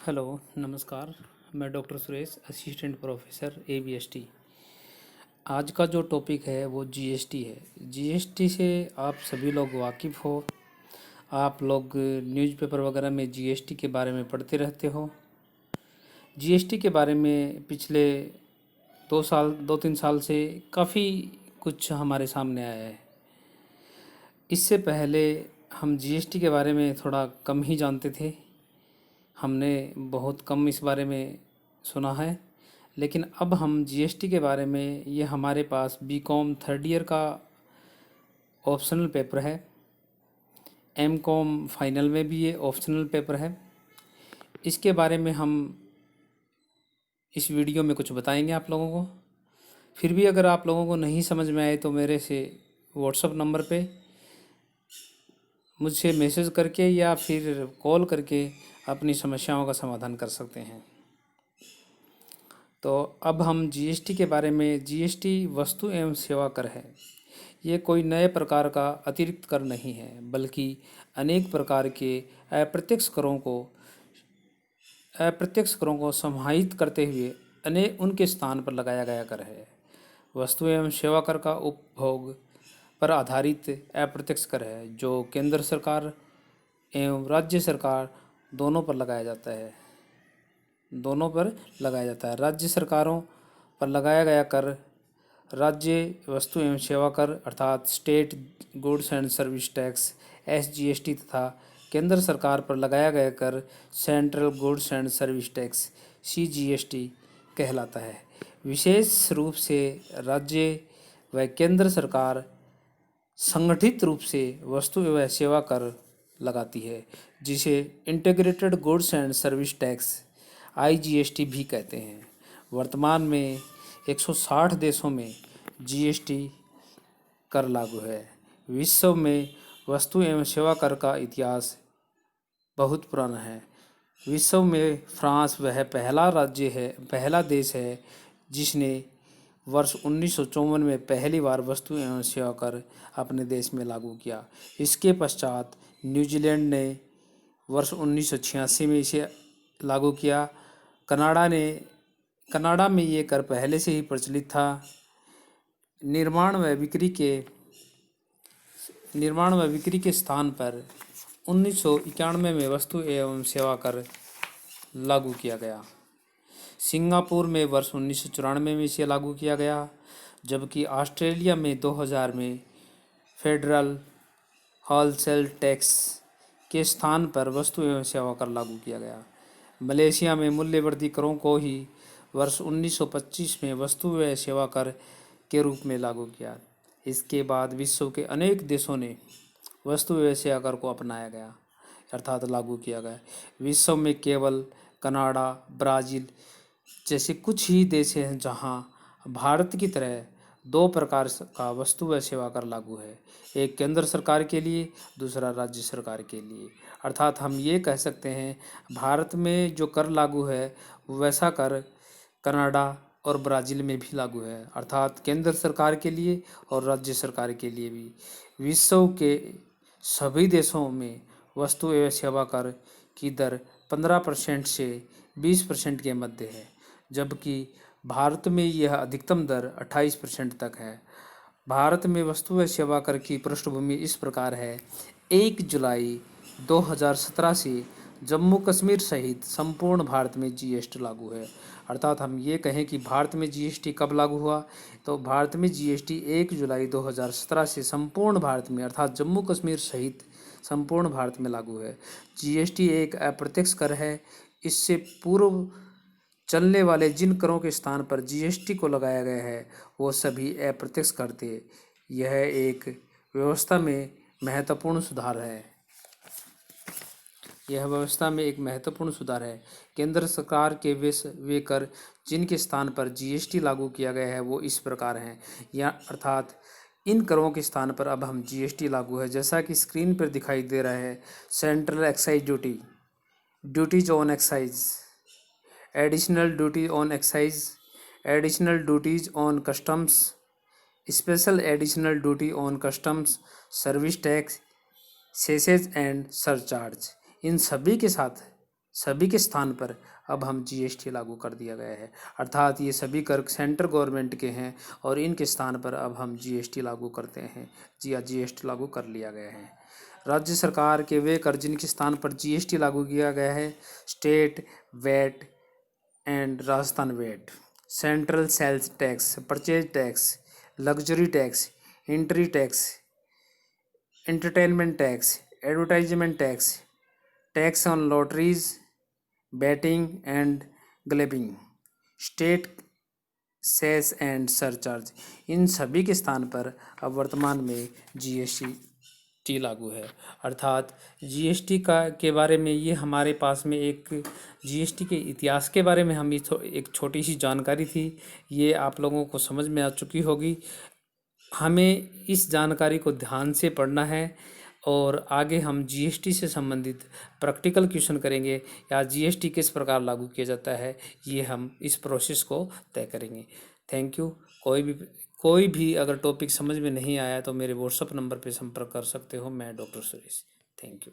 Hello, नमस्कार। मैं doctor Suresh, assistant professor ABST। आज का जो टॉपिक है वो GST है। GST से आप सभी लोग वाकिफ़ हो। आप लोग न्यूज़पेपर वगैरह में GST के बारे में पढ़ते रहते हो। GST के बारे में पिछले 2-3 साल से काफ़ी कुछ हमारे सामने आया है। इससे पहले हम GST के बारे में थोड़ा कम ही जानते थे। हमने बहुत कम इस बारे में सुना है, लेकिन अब हम GST के बारे में, ये हमारे पास BCom थर्ड ईयर का ऑप्शनल पेपर है। MCom फाइनल में भी ये ऑप्शनल पेपर है। इसके बारे में हम इस वीडियो में कुछ बताएंगे आप लोगों को। फिर भी अगर आप लोगों को नहीं समझ में आए तो मेरे से व्हाट्सएप नंबर पे मुझसे मैसेज करके या फिर कॉल करके अपनी समस्याओं का समाधान कर सकते हैं। तो अब हम GST के बारे में, GST वस्तु एवं सेवा कर है। ये कोई नए प्रकार का अतिरिक्त कर नहीं है, बल्कि अनेक प्रकार के अप्रत्यक्ष करों को समाहित करते हुए अनेक उनके स्थान पर लगाया गया कर है। वस्तु एवं सेवा कर का उपभोग पर आधारित अप्रत्यक्ष कर है, जो केंद्र सरकार एवं राज्य सरकार दोनों पर लगाया जाता है। राज्य सरकारों पर लगाया गया कर राज्य वस्तु एवं सेवा कर अर्थात state goods and service tax SGST तथा केंद्र सरकार पर लगाया गया कर central goods and service tax CGST कहलाता है। विशेष रूप से राज्य व केंद्र सरकार संगठित रूप से वस्तु एवं सेवा कर लगाती है, जिसे integrated goods and service tax IGST भी कहते हैं। वर्तमान में 160 देशों में GST कर लागू है। विश्व में वस्तु एवं सेवा कर का इतिहास बहुत पुराना है। विश्व में फ्रांस वह पहला देश है जिसने वर्ष 1954 में पहली बार वस्तु एवं सेवा कर अपने देश में लागू किया। इसके पश्चात न्यूजीलैंड ने वर्ष 1986 में इसे लागू किया। कनाडा में ये कर पहले से ही प्रचलित था। निर्माण व बिक्री के स्थान पर 1991 में वस्तु एवं सेवा कर लागू किया गया। सिंगापुर में वर्ष 1994 में इसे लागू किया गया, जबकि ऑस्ट्रेलिया में 2000 में फेडरल होलसेल टैक्स के स्थान पर वस्तु एवं सेवा कर लागू किया गया। मलेशिया में मूल्यवर्धी करों को ही वर्ष 1925 में वस्तु एवं सेवा कर के रूप में लागू किया। इसके बाद विश्व के अनेक देशों ने वस्तु एवं सेवा कर को अपनाया गया अर्थात लागू किया गया। विश्व में केवल कनाडा, ब्राज़ील जैसे कुछ ही देश हैं जहां भारत की तरह दो प्रकार का वस्तु व सेवा कर लागू है, एक केंद्र सरकार के लिए, दूसरा राज्य सरकार के लिए। अर्थात हम ये कह सकते हैं भारत में जो कर लागू है वैसा कर कनाडा और ब्राज़ील में भी लागू है, अर्थात केंद्र सरकार के लिए और राज्य सरकार के लिए भी। विश्व के सभी देशों में वस्तु एवं सेवा कर की दर 15% से 20% के मध्य है, जबकि भारत में यह अधिकतम दर 28% तक है। भारत में वस्तु व सेवा कर की पृष्ठभूमि इस प्रकार है। 1 जुलाई 2017 से जम्मू कश्मीर सहित संपूर्ण भारत में GST लागू है। अर्थात हम ये कहें कि भारत में GST कब लागू हुआ, तो भारत में GST 1 जुलाई 2017 से संपूर्ण भारत में अर्थात जम्मू कश्मीर सहित संपूर्ण भारत में लागू है। GST एक अप्रत्यक्ष कर है। इससे पूर्व चलने वाले जिन करों के स्थान पर GST को लगाया गया है वो सभी अप्रत्यक्ष कर थे। यह एक व्यवस्था में महत्वपूर्ण सुधार है। केंद्र सरकार के वे कर जिनके स्थान पर GST लागू किया गया है वो इस प्रकार हैं, या अर्थात इन करों के स्थान पर अब हम GST लागू है, जैसा कि स्क्रीन पर दिखाई दे रहा है। Central excise duty, duties on excise, additional duty on excise, additional duties on customs, special additional duty on customs, service tax, cesses and surcharge. इन सभी के साथ सभी के स्थान पर अब हम जीएसटी लागू कर दिया गया है, अर्थात ये सभी कर सेंट्रल गवर्नमेंट के हैं और इनके स्थान पर अब हम जीएसटी लागू करते हैं। जी हाँ, जीएसटी लागू कर लिया गया है। राज्य सरकार के वे कर जिनके स्थान पर जीएसटी लागू किया गया है, state VAT and Rajasthan VAT, central sales tax, purchase tax, luxury tax, entry tax, entertainment tax, advertisement tax, tax on lotteries, betting and gambling, state cess and surcharge, इन सभी के स्थान पर अब वर्तमान में जीएसटी लागू है। अर्थात जीएसटी का के बारे में ये हमारे पास में एक जीएसटी के इतिहास के बारे में हम एक छोटी सी जानकारी थी, ये आप लोगों को समझ में आ चुकी होगी। हमें इस जानकारी को ध्यान से पढ़ना है और आगे हम जीएसटी से संबंधित प्रैक्टिकल क्वेश्चन करेंगे या जीएसटी किस प्रकार लागू किया जाता है, ये हम इस प्रोसेस को तय करेंगे। Thank you. कोई भी अगर टॉपिक समझ में नहीं आया तो मेरे व्हाट्सएप नंबर पे संपर्क कर सकते हो। मैं डॉक्टर सुरेश। Thank you.